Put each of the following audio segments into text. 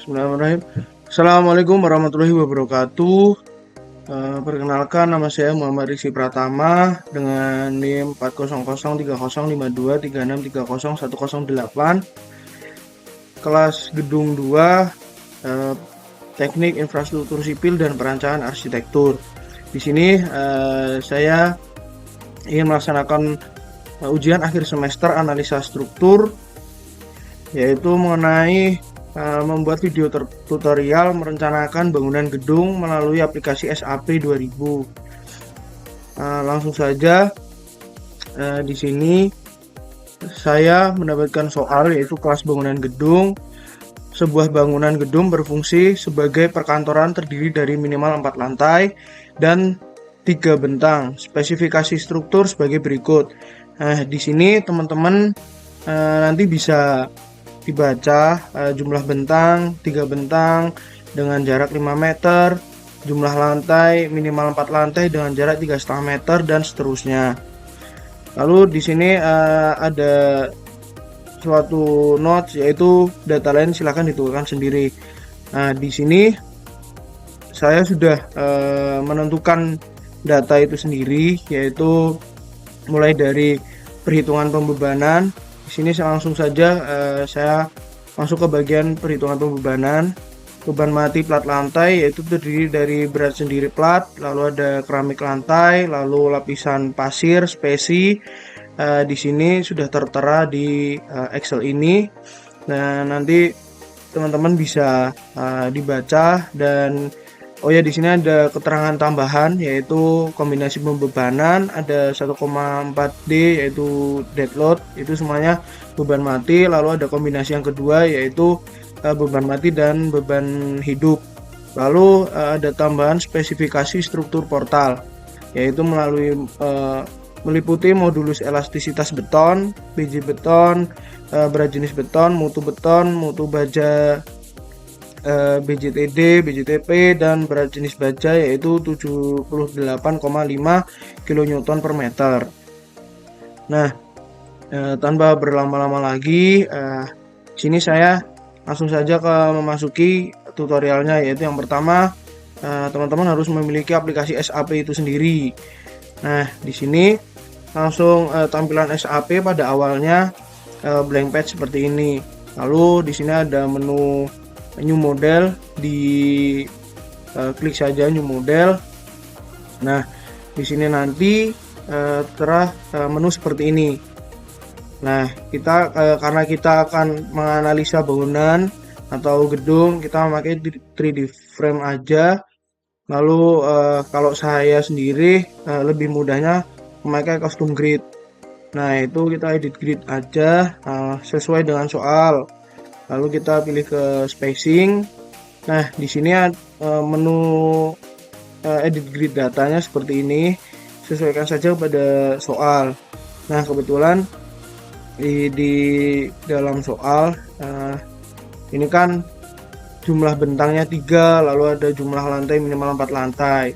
Bismillahirrahmanirrahim. Assalamualaikum warahmatullahi wabarakatuh. Perkenalkan, nama saya Muhammad Rizky Pratama dengan NIM 400305236301008, kelas Gedung 2, Teknik Infrastruktur Sipil dan Perancangan Arsitektur. Di sini saya ingin melaksanakan ujian akhir semester analisa struktur, yaitu mengenai membuat video tutorial merencanakan bangunan gedung melalui aplikasi SAP 2000. Langsung saja, di sini saya mendapatkan soal, yaitu kelas bangunan gedung. Sebuah bangunan gedung berfungsi sebagai perkantoran terdiri dari minimal 4 lantai dan 3 bentang. Spesifikasi struktur sebagai berikut. Di sini teman-teman nanti bisa dibaca jumlah bentang, 3 bentang dengan jarak 5 meter, jumlah lantai minimal 4 lantai dengan jarak 3,5 meter, dan seterusnya. Lalu di sini ada suatu notes, yaitu data lain silakan dituliskan sendiri. Nah, di sini saya sudah menentukan data itu sendiri, yaitu mulai dari perhitungan pembebanan. Di sini langsung saja saya masuk ke bagian perhitungan pembebanan. Beban mati plat lantai, yaitu terdiri dari berat sendiri plat, lalu ada keramik lantai, lalu lapisan pasir, spesi. Di sini sudah tertera di Excel ini. Nah, nanti teman-teman bisa dibaca. Dan di sini ada keterangan tambahan, yaitu kombinasi pembebanan, ada 1,4D yaitu dead load, itu semuanya beban mati. Lalu ada kombinasi yang kedua, yaitu beban mati dan beban hidup. Lalu ada tambahan spesifikasi struktur portal, yaitu meliputi modulus elastisitas beton, biji beton, berat jenis beton, mutu baja, BJTD, BJTP, dan berat jenis baja yaitu 78,5 kN per meter. Nah, tanpa berlama-lama lagi, sini saya langsung saja memasuki tutorialnya, yaitu yang pertama, teman-teman harus memiliki aplikasi SAP itu sendiri. Nah, di sini langsung tampilan SAP pada awalnya blank page seperti ini. Lalu di sini ada menu new model, klik saja new model. Nah, di sini nanti tertera menu seperti ini. Nah, karena kita akan menganalisa bangunan atau gedung, kita memakai 3D frame aja. Lalu kalau saya sendiri lebih mudahnya memakai custom grid. Nah, itu kita edit grid aja sesuai dengan soal. Lalu kita pilih ke spacing. Nah, di sini menu edit grid datanya seperti ini. Sesuaikan saja pada soal. Nah, kebetulan di dalam soal ini kan jumlah bentangnya 3, lalu ada jumlah lantai minimal 4 lantai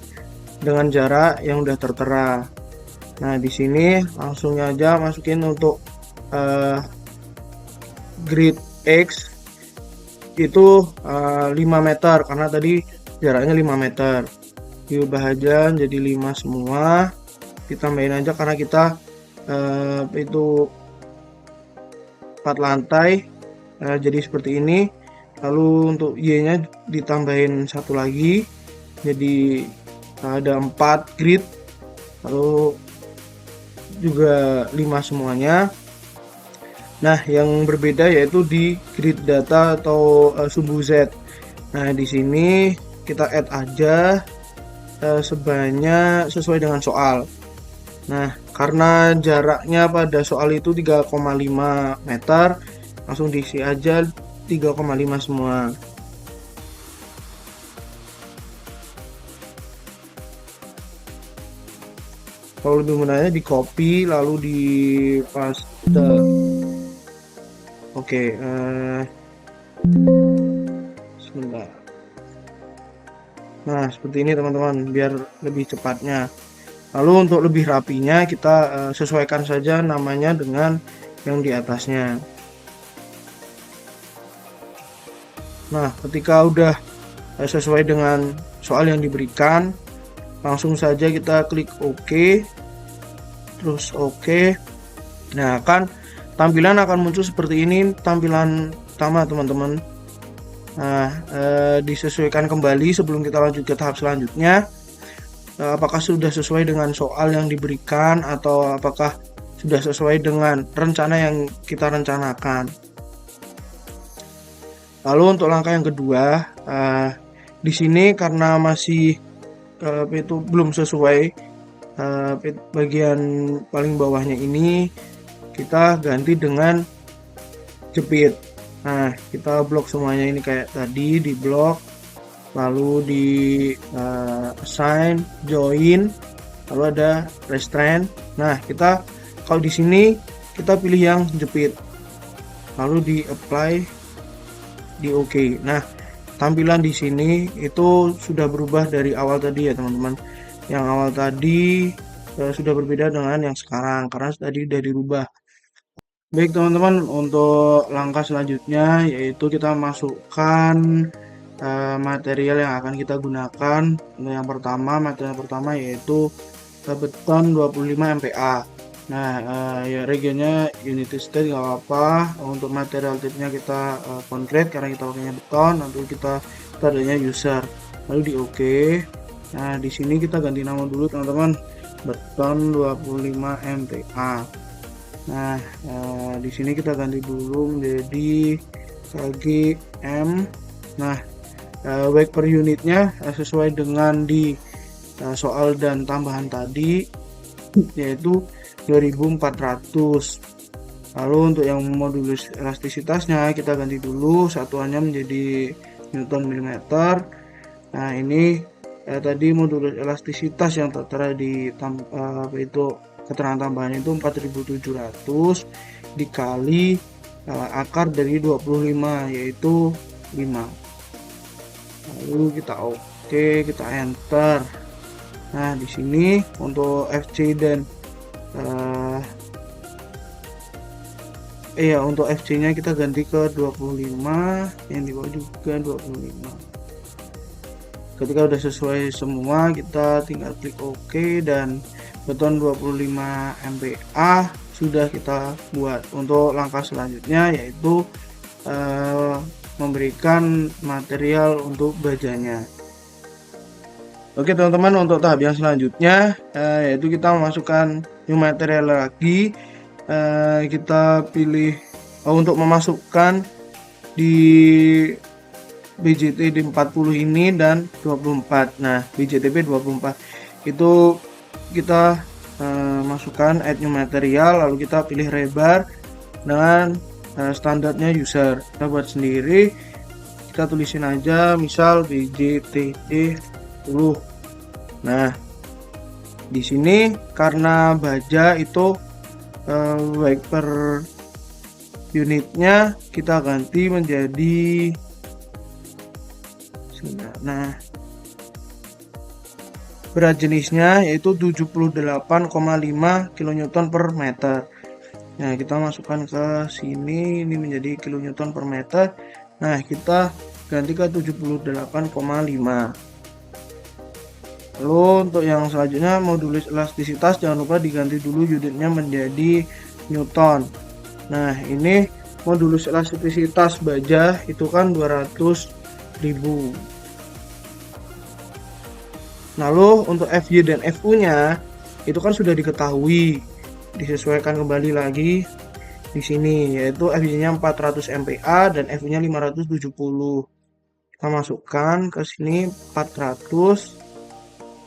dengan jarak yang udah tertera. Nah, di sini langsung aja masukin untuk grid X itu 5 meter, karena tadi jaraknya 5 meter. Diubah aja jadi 5 semua. Ditambahin aja karena kita itu 4 lantai, jadi seperti ini. Lalu untuk Y-nya ditambahin 1 lagi, jadi ada 4 grid, lalu juga 5 semuanya. Nah, yang berbeda yaitu di grid data atau sumbu Z. Nah, di sini kita add aja sebanyak sesuai dengan soal. Nah, karena jaraknya pada soal itu 3,5 meter, langsung diisi aja 3,5 semua. Kalau lebih mudahnya di copy lalu di paste. Oke, sebentar. Nah, seperti ini teman-teman, biar lebih cepatnya. Lalu untuk lebih rapinya kita sesuaikan saja namanya dengan yang di atasnya. Nah, ketika udah sesuai dengan soal yang diberikan, langsung saja kita klik OK, terus OK. Nah, tampilan akan muncul seperti ini, tampilan pertama teman-teman. Nah, disesuaikan kembali sebelum kita lanjut ke tahap selanjutnya. Apakah sudah sesuai dengan soal yang diberikan atau apakah sudah sesuai dengan rencana yang kita rencanakan. Lalu untuk langkah yang kedua, di sini karena masih itu belum sesuai, bagian paling bawahnya ini kita ganti dengan jepit. Nah, kita blok semuanya ini kayak tadi, di blok, lalu di assign, join, lalu ada restraint. Nah, kita kalau di sini kita pilih yang jepit, lalu di apply, di OK. Nah, tampilan di sini itu sudah berubah dari awal tadi ya teman-teman. Yang awal tadi sudah berbeda dengan yang sekarang karena tadi sudah dirubah. Baik teman-teman, untuk langkah selanjutnya yaitu kita masukkan material yang akan kita gunakan. Untuk yang pertama, material pertama yaitu beton 25 MPa. Nah, ya regionnya United States nggak apa-apa. Untuk material tipnya kita concrete karena kita pakainya beton. Nanti kita tadinya user, lalu di OK. Nah, di sini kita ganti nama dulu teman-teman, beton 25 MPa. Nah, di sini kita ganti dulu menjadi kgm. Nah, weight per unitnya sesuai dengan di soal dan tambahan tadi, yaitu 2400. Lalu untuk yang modulus elastisitasnya kita ganti dulu satuannya menjadi Newton milimeter. Nah, ini tadi modulus elastisitas yang tertera di itu keterangan tambahan itu 4700 dikali akar dari 25 yaitu 5. Lalu kita OK, kita enter. Nah, di sini untuk FC dan untuk FC nya kita ganti ke 25, yang di bawah juga 25. Ketika udah sesuai semua, kita tinggal klik OK dan beton 25 MPa sudah kita buat. Untuk langkah selanjutnya yaitu memberikan material untuk bajanya. Oke teman-teman, untuk tahap yang selanjutnya yaitu kita memasukkan new material lagi. Kita pilih untuk memasukkan di BJT 40 ini dan 24. Nah, BJTP 24 itu kita masukkan add new material, lalu kita pilih rebar dengan standarnya user. Kita buat sendiri, kita tulisin aja misal BJTP 10. Nah, di sini karena baja itu weight per unitnya kita ganti menjadi, nah, berat jenisnya yaitu 78,5 kN per meter. Nah, kita masukkan ke sini, ini menjadi kN per meter. Nah, kita ganti ke 78,5. Lalu untuk yang selanjutnya modulus elastisitas jangan lupa diganti dulu unitnya menjadi Newton. Nah, ini modulus elastisitas baja itu kan 200.000. Lalu untuk FY dan FU nya itu kan sudah diketahui, disesuaikan kembali lagi di sini yaitu FY nya 400 MPa dan FU nya 570. Kita masukkan ke sini 400,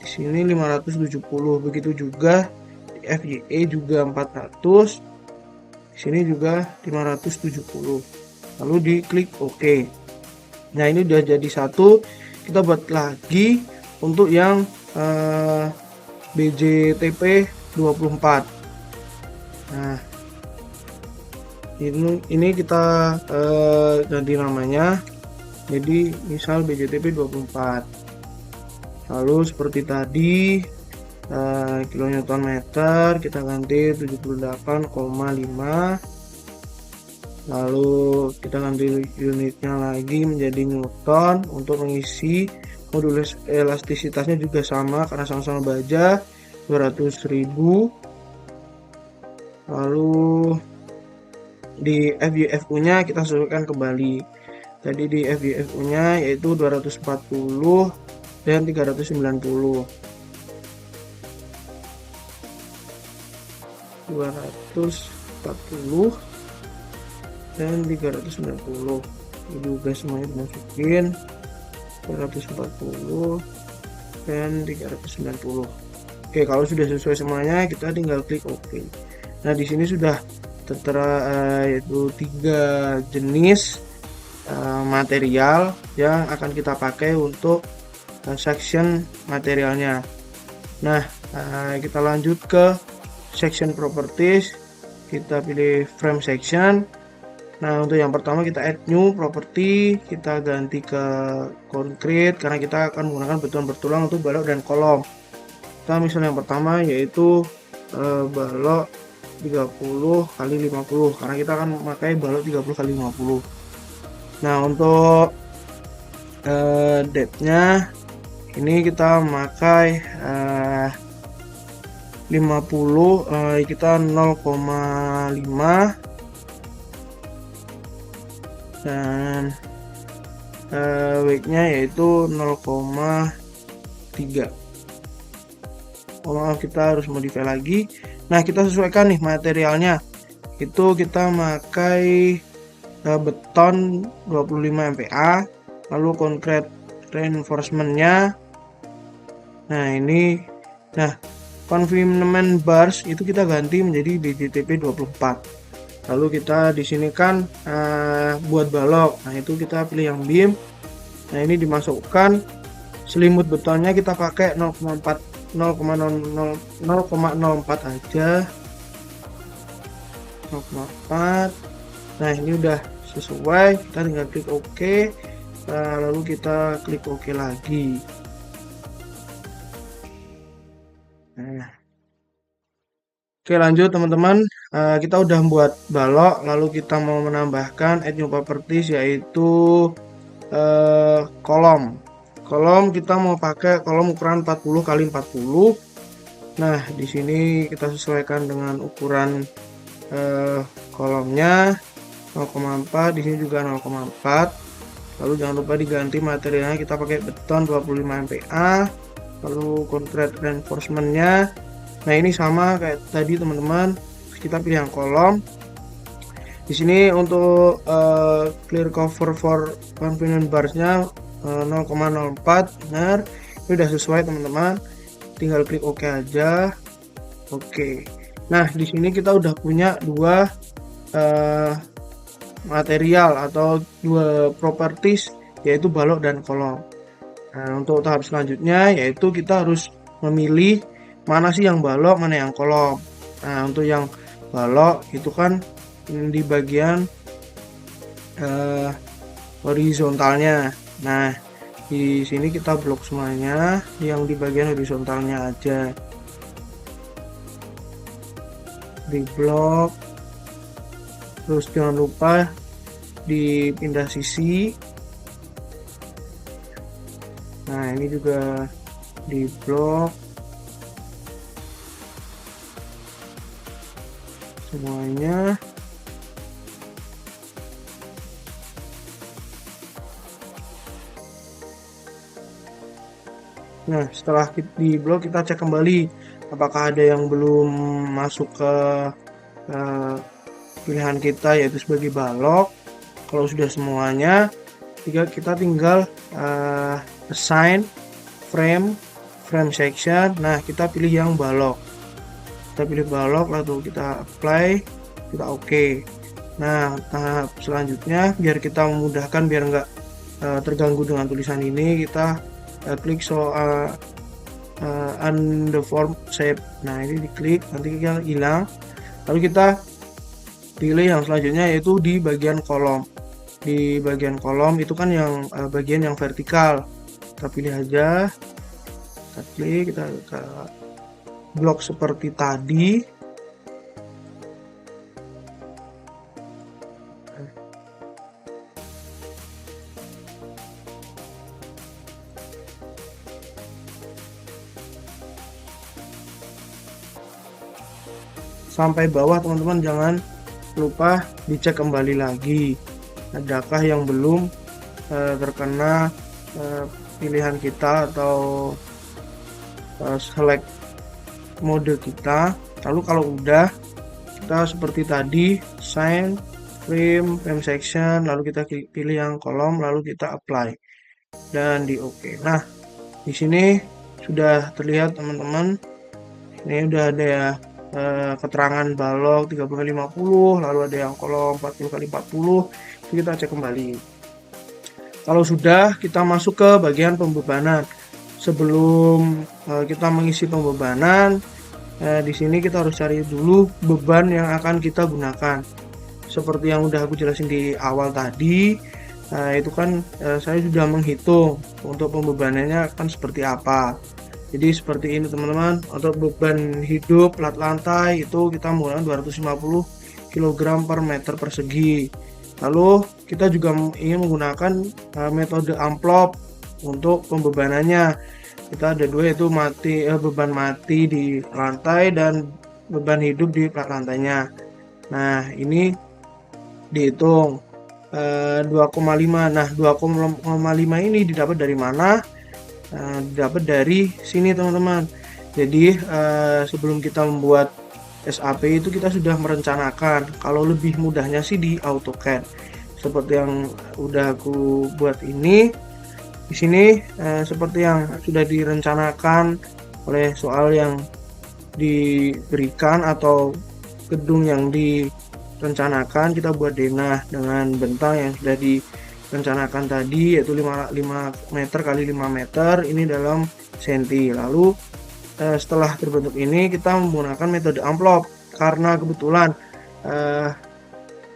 di sini 570. Begitu juga di FYE juga 400, di sini juga 570. Lalu diklik OK. Nah, ini udah jadi satu. Kita buat lagi untuk yang BJTP 24. Nah, ini kita ganti namanya jadi misal BJTP 24. Lalu seperti tadi kN meter kita ganti 78,5. Lalu kita ganti unitnya lagi menjadi Newton. Untuk mengisi modulus elastisitasnya juga sama karena sama-sama baja, 200.000. Lalu di FUFU nya kita sesuaikan kembali. Tadi di FUFU nya yaitu 240 dan 390. 240 dan 390. Ini juga semuanya dimasukin. 240 dan 390. Oke, kalau sudah sesuai semuanya, kita tinggal klik OK. Nah, di sini sudah tertera yaitu 3 jenis material yang akan kita pakai untuk section materialnya. Nah, kita lanjut ke section properties. Kita pilih frame section. Nah, untuk yang pertama kita add new property, kita ganti ke concrete karena kita akan menggunakan beton bertulang untuk balok dan kolom. Kita misalnya yang pertama yaitu balok 30 kali 50 karena kita akan memakai balok 30 kali 50. Nah, untuk depth-nya ini kita memakai 50, kita 0,5 dan weight-nya yaitu 0,3. Oh, maaf, kita harus modify lagi. Nah, kita sesuaikan nih materialnya. Itu kita memakai beton 25 MPa, lalu concrete reinforcement-nya. Nah, ini. Nah, confinement bars itu kita ganti menjadi DJTP 24. Lalu kita di sini kan buat balok. Nah, itu kita pilih yang beam. Nah, ini dimasukkan selimut betonnya kita pakai 0,04 aja. 0,4. Nah, ini udah sesuai, kita tinggal klik OK. Lalu kita klik OK lagi. Nah. Oke, lanjut teman-teman. Kita udah membuat balok, lalu kita mau menambahkan add new properties yaitu kolom. Kolom kita mau pakai kolom ukuran 40 kali 40. Nah, di sini kita sesuaikan dengan ukuran kolomnya 0,4, di sini juga 0,4. Lalu jangan lupa diganti materialnya, kita pakai beton 25 MPa. Lalu concrete reinforcement-nya. Nah, ini sama kayak tadi teman-teman. Kita pilih yang kolom. Di sini untuk clear cover for confinement bars-nya 0,04. Benar. Ini udah sesuai teman-teman. Tinggal klik OK aja. Oke. Nah, di sini kita udah punya dua material atau dua properties yaitu balok dan kolom. Nah, untuk tahap selanjutnya yaitu kita harus memilih mana sih yang balok, mana yang kolom. Nah, untuk yang balok itu kan di bagian horizontalnya. Nah, di sini kita blok semuanya yang di bagian horizontalnya aja. Di blok. Terus jangan lupa dipindah sisi. Nah, ini juga di blok semuanya. Nah, setelah di blok kita cek kembali apakah ada yang belum masuk ke pilihan kita yaitu sebagai balok. Kalau sudah semuanya, kita tinggal assign frame section. Nah, kita pilih yang balok. Kita pilih balok, lalu kita apply, kita OK. Nah, tahap selanjutnya biar kita memudahkan, biar nggak terganggu dengan tulisan ini, kita klik soal undeformed shape. Nah, ini diklik, nanti kita hilang. Lalu kita pilih yang selanjutnya yaitu di bagian kolom. Di bagian kolom itu kan yang bagian yang vertikal. Kita pilih aja, kita klik, kita blok seperti tadi. sampai bawah teman-teman, jangan lupa dicek kembali lagi adakah yang belum terkena pilihan kita atau select mode kita. Lalu kalau udah, kita seperti tadi sign frame section, lalu kita pilih yang kolom, lalu kita apply dan di OK. Nah, di sini sudah terlihat teman-teman, ini udah ada ya keterangan balok 30x50, lalu ada yang kolom 40x40. Itu kita cek kembali. Kalau sudah, kita masuk ke bagian pembebanan. Sebelum kita mengisi pembebanan, di sini kita harus cari dulu beban yang akan kita gunakan. Seperti yang udah aku jelasin di awal tadi, itu kan saya sudah menghitung untuk pembebanannya akan seperti apa. Jadi seperti ini teman-teman, untuk beban hidup plat lantai itu kita menggunakan 250 kg per meter persegi. Lalu kita juga ingin menggunakan metode amplop untuk pembebanannya. Kita ada dua, yaitu beban mati di lantai dan beban hidup di plat lantainya. Nah, ini dihitung 2,5. Nah, 2,5 ini didapat dari mana? Didapat dari sini teman-teman. Jadi sebelum kita membuat SAP itu kita sudah merencanakan. Kalau lebih mudahnya sih di AutoCAD seperti yang udah aku buat ini. Di sini seperti yang sudah direncanakan oleh soal yang diberikan atau gedung yang direncanakan, kita buat denah dengan bentang yang sudah direncanakan tadi, yaitu 5 meter kali 5 meter, ini dalam senti. Lalu setelah terbentuk ini kita menggunakan metode amplop karena kebetulan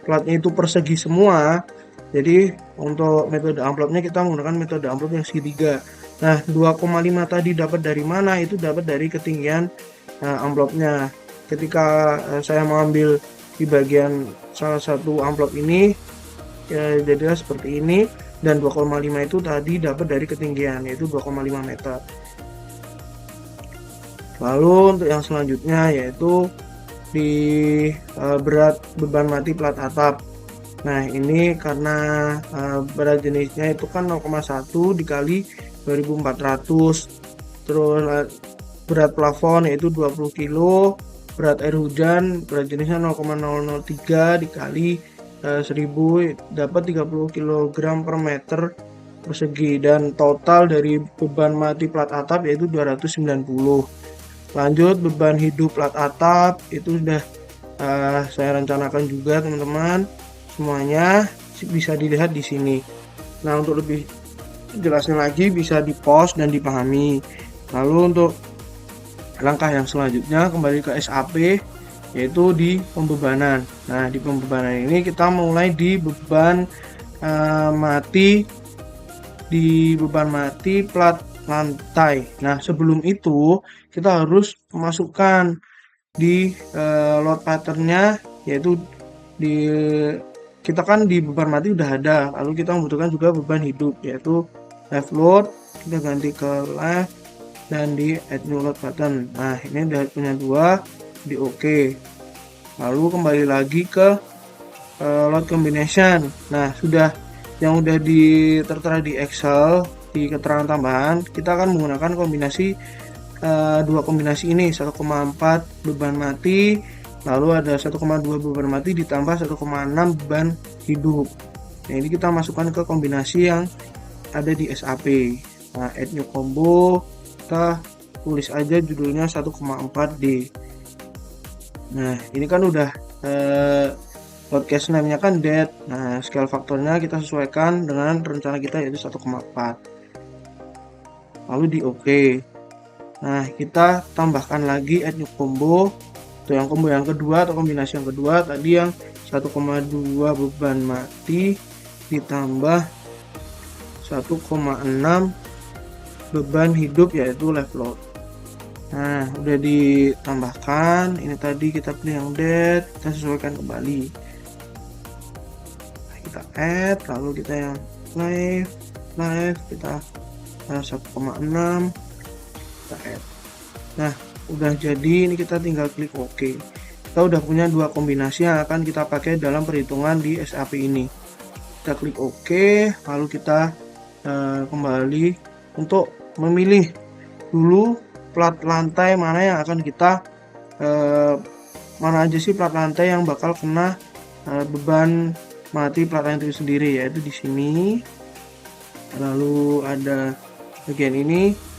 platnya itu persegi semua. Jadi untuk metode amplopnya kita menggunakan metode amplop yang segitiga. Nah, 2,5 tadi dapat dari mana? Itu dapat dari ketinggian amplopnya. Ketika saya mengambil di bagian salah satu amplop ini, jadilah seperti ini, dan 2,5 itu tadi dapat dari ketinggian, yaitu 2,5 meter. Lalu untuk yang selanjutnya yaitu di berat beban mati plat atap. Nah, ini karena berat jenisnya itu kan 0,1 dikali 2400. Terus berat plafon yaitu 20 kg, berat air hujan berat jenisnya 0,003 dikali 1000 dapat 30 kg per meter persegi, dan total dari beban mati plat atap yaitu 290. Lanjut beban hidup plat atap itu sudah saya rencanakan juga teman-teman, semuanya bisa dilihat di sini. Nah, untuk lebih jelasnya lagi bisa di-pause dan dipahami. Lalu untuk langkah yang selanjutnya kembali ke SAP, yaitu di pembebanan. Nah, di pembebanan ini kita mulai di beban mati plat lantai. Nah, sebelum itu kita harus memasukkan di load patternnya, yaitu kita kan di beban mati udah ada, lalu kita membutuhkan juga beban hidup, yaitu left load, kita ganti ke left dan di add new load pattern. Nah, ini udah punya dua, di OK. Lalu kembali lagi ke load combination. Nah, yang udah tertera di Excel di keterangan tambahan, kita akan menggunakan kombinasi dua kombinasi ini, 1,4 beban mati, lalu ada 1,2 beban mati ditambah 1,6 beban hidup. Nah, ini kita masukkan ke kombinasi yang ada di SAP. Nah, add new combo, kita tulis aja judulnya 1,4D. Nah, ini kan udah load case name-nya kan dead. Nah, scale faktornya kita sesuaikan dengan rencana kita yaitu 1,4. Lalu di OK. Nah, kita tambahkan lagi add new combo. Untuk yang combo yang kedua atau kombinasi yang kedua tadi yang 1,2 beban mati ditambah 1,6 beban hidup yaitu left load. Nah, udah ditambahkan, ini tadi kita pilih yang dead, kita sesuaikan kembali. Nah, kita add, lalu kita yang live kita 1,6 kita add. Nah, udah jadi, ini kita tinggal klik OK. kita udah punya dua kombinasi yang akan kita pakai dalam perhitungan di SAP ini. Kita klik OK, lalu kita kembali untuk memilih dulu plat lantai mana yang akan kita mana aja sih plat lantai yang bakal kena beban mati plat lantai itu sendiri, yaitu di sini. Lalu ada bagian ini.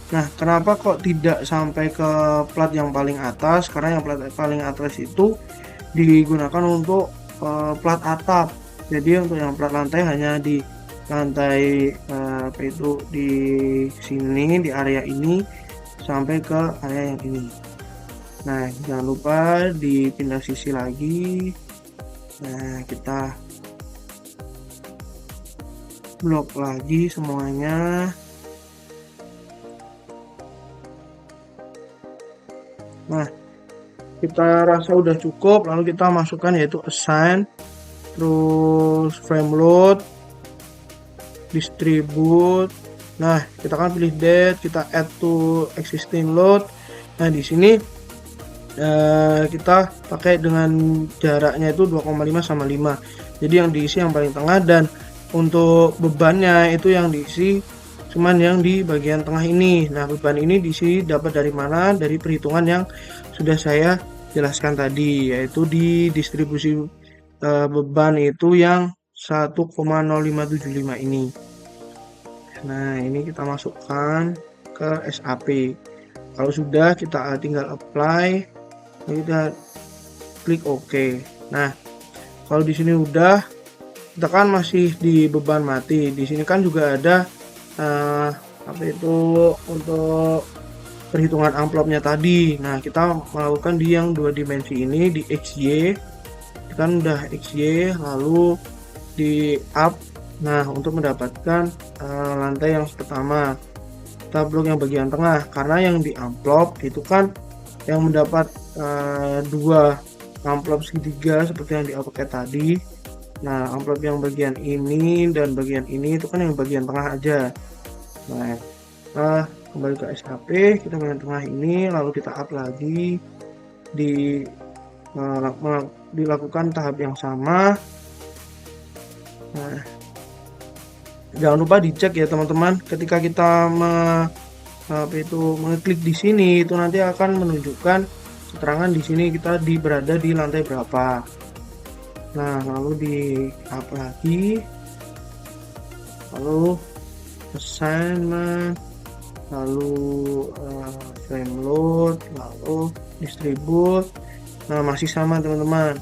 Nah, kenapa kok tidak sampai ke plat yang paling atas? Karena yang plat paling atas itu digunakan untuk plat atap. Jadi untuk yang plat lantai hanya di lantai apa itu di sini, di area ini sampai ke area yang ini. Nah, jangan lupa dipindah sisi lagi. Nah, kita blok lagi semuanya. Nah, kita rasa udah cukup, lalu kita masukkan yaitu assign, terus frame load, distribute. Nah, kita kan pilih date, kita add to existing load. Nah, di sini kita pakai dengan jaraknya itu 2,5 sama 5. Jadi yang diisi yang paling tengah, dan untuk bebannya itu yang diisi cuman yang di bagian tengah ini. Nah, beban ini diisi dapat dari mana? Dari perhitungan yang sudah saya jelaskan tadi, yaitu di distribusi beban itu yang 1,0575 ini. Nah, ini kita masukkan ke SAP. Kalau sudah, kita tinggal apply, kita klik OK. Nah, kalau di sini udah, kita kan masih di beban mati. Di sini kan juga ada apa itu untuk perhitungan amplopnya tadi. Nah, kita melakukan di yang dua dimensi ini di XY. Kan udah XY, lalu di up. Nah, untuk mendapatkan lantai yang pertama, kita blok yang bagian tengah, karena yang di amplop itu kan yang mendapat dua amplop segitiga seperti yang di AutoCAD tadi. Nah, amplop yang bagian ini dan bagian ini itu kan yang bagian tengah aja. Nah, kembali ke SAP, kita bagian tengah ini, lalu kita up lagi, dilakukan tahap yang sama. Nah, jangan lupa dicek ya teman-teman, ketika kita mengklik di sini, itu nanti akan menunjukkan keterangan di sini kita berada di lantai berapa. Nah, lalu di up lagi, lalu assignment, lalu frame load, lalu distribute. Nah, masih sama teman-teman,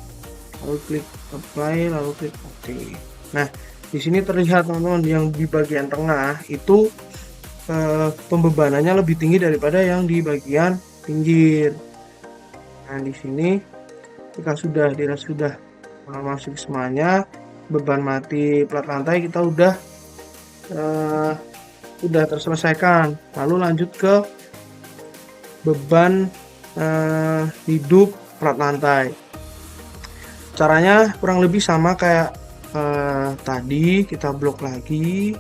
lalu klik apply, lalu klik OK. Nah, di sini terlihat teman-teman yang di bagian tengah itu pembebanannya lebih tinggi daripada yang di bagian pinggir. Nah, di sini jika sudah masuk semuanya, beban mati plat lantai kita udah terselesaikan. Lalu lanjut ke beban hidup plat lantai. Caranya kurang lebih sama kayak tadi, kita blok lagi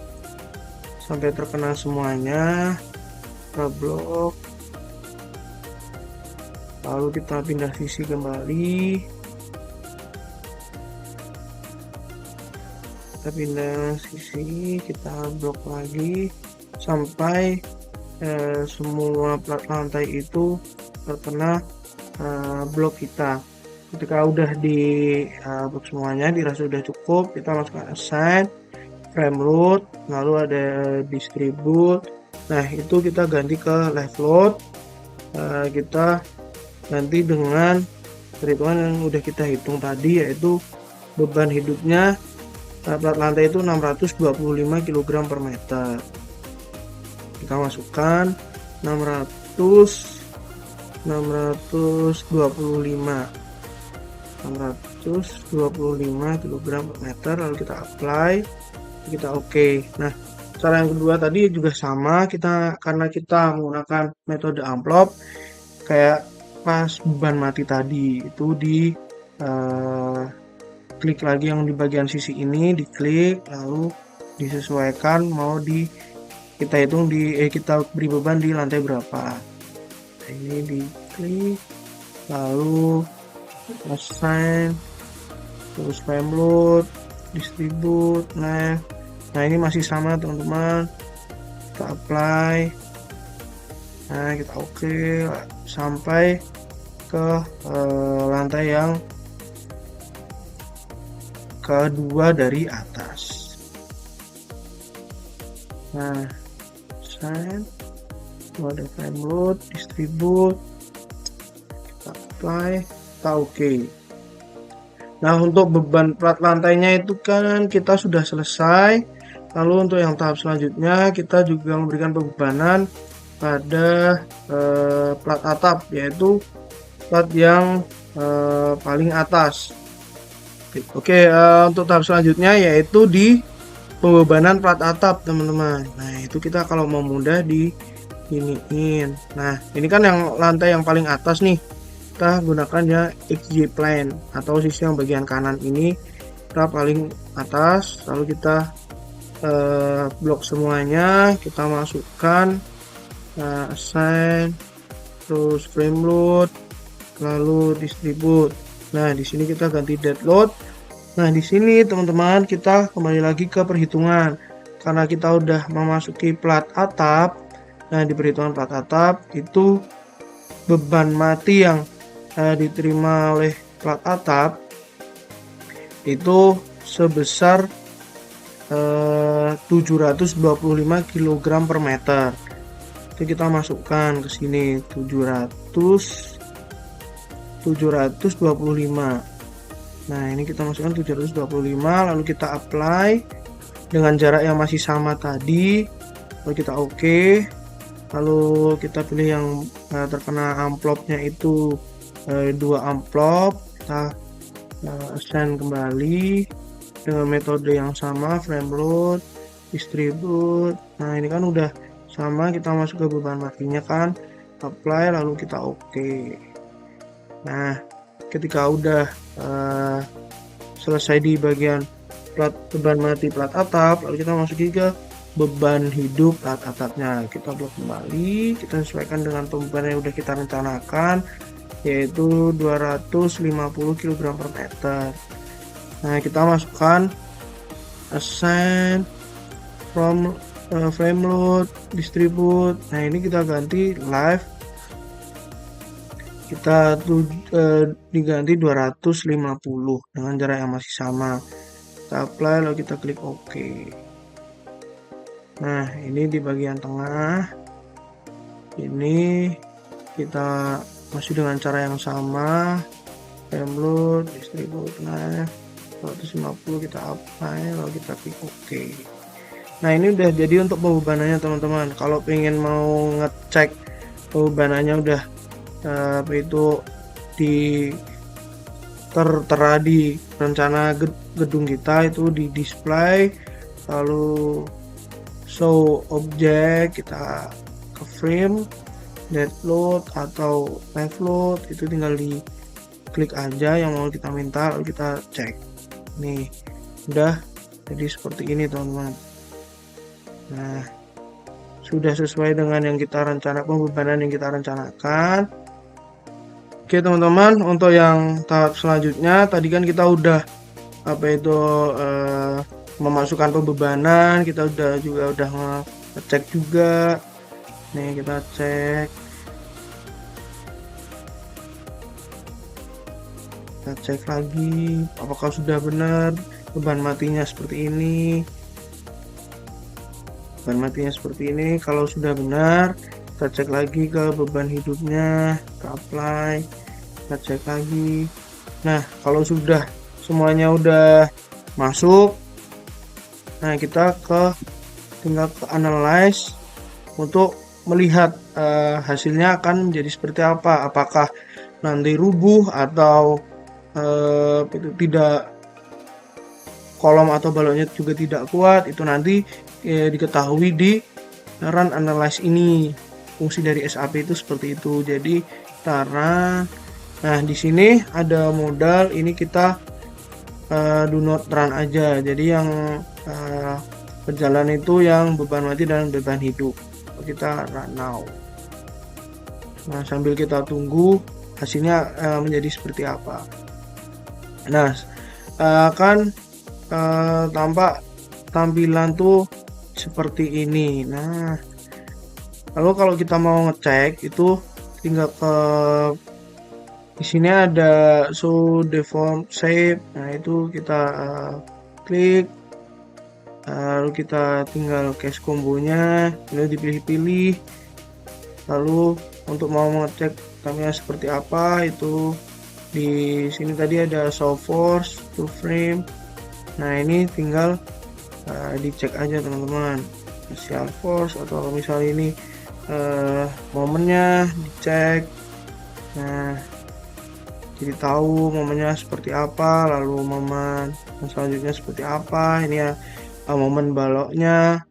sampai terkena semuanya. Kita blok, lalu kita pindah sisi kembali, kita pindah sisi, kita blok lagi sampai semua plat lantai itu terkena blok kita. Ketika udah di blok semuanya, dirasa udah cukup, kita masukkan assign, frame load, lalu ada distribute. Nah, itu kita ganti ke left load. Kita ganti dengan perhitungan yang udah kita hitung tadi, yaitu beban hidupnya plat lantai itu 625 kg per meter. Kita masukkan 625 kg per meter, lalu kita apply, kita OK. Nah, cara yang kedua tadi juga sama, karena kita menggunakan metode amplop, kayak pas beban mati tadi itu di klik lagi yang di bagian sisi ini, diklik, lalu disesuaikan mau kita hitung kita beri beban di lantai berapa. Nah, ini diklik, lalu assign, terus frame load, distribute. Nah ini masih sama teman-teman, kita apply. Nah kita oke sampai ke lantai yang kedua dari atas. Nah assign, ada frame load, distribute, kita apply, kita oke. Nah untuk beban plat lantainya itu kan kita sudah selesai. Lalu untuk yang tahap selanjutnya kita juga memberikan bebanan pada plat atap, yaitu plat yang paling atas. Oke, untuk tahap selanjutnya yaitu di pembebanan plat atap teman-teman. Nah itu kita kalau mau mudah di iniin. Nah ini kan yang lantai yang paling atas nih, kita gunakan ya XY plane atau sisi yang bagian kanan ini kita paling atas. Lalu kita blok semuanya, kita masukkan assign, terus frame load, lalu distribute. Nah di sini kita ganti dead load. Nah di sini teman-teman kita kembali lagi ke perhitungan karena kita udah memasuki plat atap. Nah di perhitungan plat atap itu beban mati yang diterima oleh plat atap itu sebesar 725 kg per meter. Itu kita masukkan ke sini 725. Nah ini kita masukkan 725, lalu kita apply dengan jarak yang masih sama tadi, lalu kita oke. Lalu kita pilih yang terkena amplopnya itu 2 amplop, kita assign kembali dengan metode yang sama, frame load, distribute. Nah ini kan udah sama, kita masuk ke beban matinya kan, apply, lalu kita oke. Nah ketika udah selesai di bagian plat beban mati plat atap, lalu kita masuki ke beban hidup plat atapnya. Kita blok kembali, kita sesuaikan dengan pembebanan yang udah kita rencanakan, yaitu 250 kg per meter. Nah kita masukkan assign, from frame load, distribute. Nah ini kita ganti live, kita diganti 250 dengan jarak yang masih sama. Kita apply, lalu kita klik OK. Nah ini di bagian tengah ini kita masih dengan cara yang sama, frame load, distribute. Nah 150 kita apply, lalu kita klik OK. Nah ini udah jadi untuk pembebanannya teman-teman. Kalau pengen mau ngecek pembebanannya udah apa itu tertera di rencana gedung kita, itu di display, lalu show object, kita ke frame, dead load atau live load, itu tinggal di klik aja yang mau kita minta, lalu kita cek. Nih udah jadi seperti ini teman-teman. Nah sudah sesuai dengan yang kita rencanakan, pembebanan yang kita rencanakan. Oke teman-teman, untuk yang tahap selanjutnya tadi kan kita udah apa itu memasukkan pembebanan, kita udah ngecek juga. Nih kita cek lagi apakah sudah benar beban matinya seperti ini. Beban matinya seperti ini. Kalau sudah benar, kita cek lagi ke beban hidupnya, kita apply, kita cek lagi. Nah kalau sudah semuanya udah masuk, nah kita tinggal ke analyze untuk melihat hasilnya akan menjadi seperti apa, apakah nanti rubuh atau itu tidak, kolom atau balonnya juga tidak kuat. Itu nanti diketahui di run analyze ini. Fungsi dari SAP itu seperti itu. Jadi cara, nah di sini ada modal, ini kita do not run aja. Jadi yang berjalan itu yang beban mati dan beban hidup. Kita run now. Nah sambil kita tunggu hasilnya menjadi seperti apa. Nah, kan tampak tampilan tuh seperti ini. Nah, lalu kalau kita mau ngecek itu tinggal ke di sini ada show default shape. Nah, itu kita klik, lalu kita tinggal cache combonya, ini dipilih-pilih. Lalu untuk mau mengecek tampilan seperti apa itu di sini tadi ada show force to frame. Nah, ini tinggal dicek aja teman-teman, partial force atau misal ini momennya dicek. Nah, jadi tahu momennya seperti apa, lalu momen selanjutnya seperti apa. Ini ya momen baloknya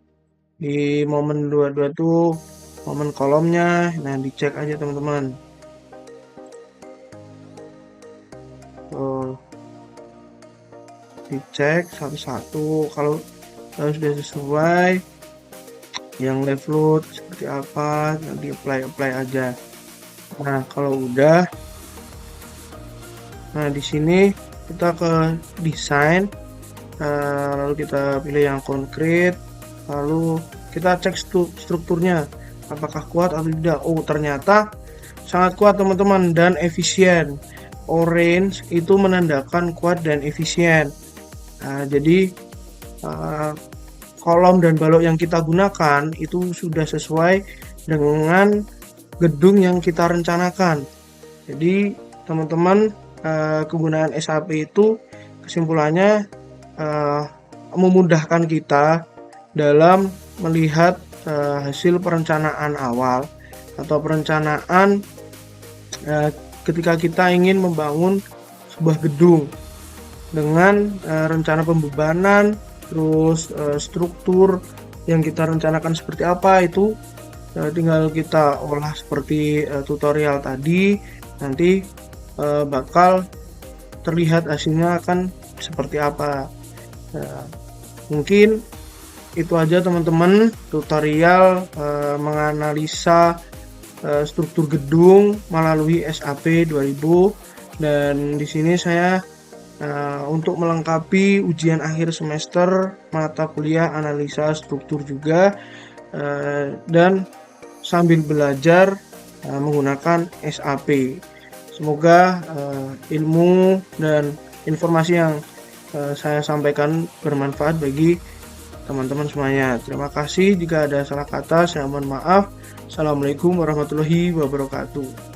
di momen 22 tuh momen kolomnya. Nah, dicek aja teman-teman. Tuh, dicek satu-satu. Kalau sudah sesuai, yang left load seperti apa, nanti apply aja. Nah, kalau udah, nah di sini kita ke desain, lalu kita pilih yang konkret, lalu kita cek strukturnya apakah kuat atau tidak. Oh, ternyata sangat kuat teman-teman dan efisien. Orange itu menandakan kuat dan efisien. Nah, jadi kolom dan balok yang kita gunakan itu sudah sesuai dengan gedung yang kita rencanakan. Jadi teman-teman, kegunaan SAP itu kesimpulannya memudahkan kita dalam melihat hasil perencanaan awal atau perencanaan ketika kita ingin membangun sebuah gedung dengan rencana pembebanan, terus struktur yang kita rencanakan seperti apa itu tinggal kita olah seperti tutorial tadi. Nanti bakal terlihat hasilnya akan seperti apa. Mungkin itu aja teman-teman, tutorial menganalisa struktur gedung melalui SAP 2000. Dan di sini saya untuk melengkapi ujian akhir semester mata kuliah analisa struktur juga, dan sambil belajar menggunakan SAP. Semoga ilmu dan informasi yang saya sampaikan bermanfaat bagi teman-teman semuanya. Terima kasih. Jika ada salah kata, saya mohon maaf. Assalamualaikum warahmatullahi wabarakatuh.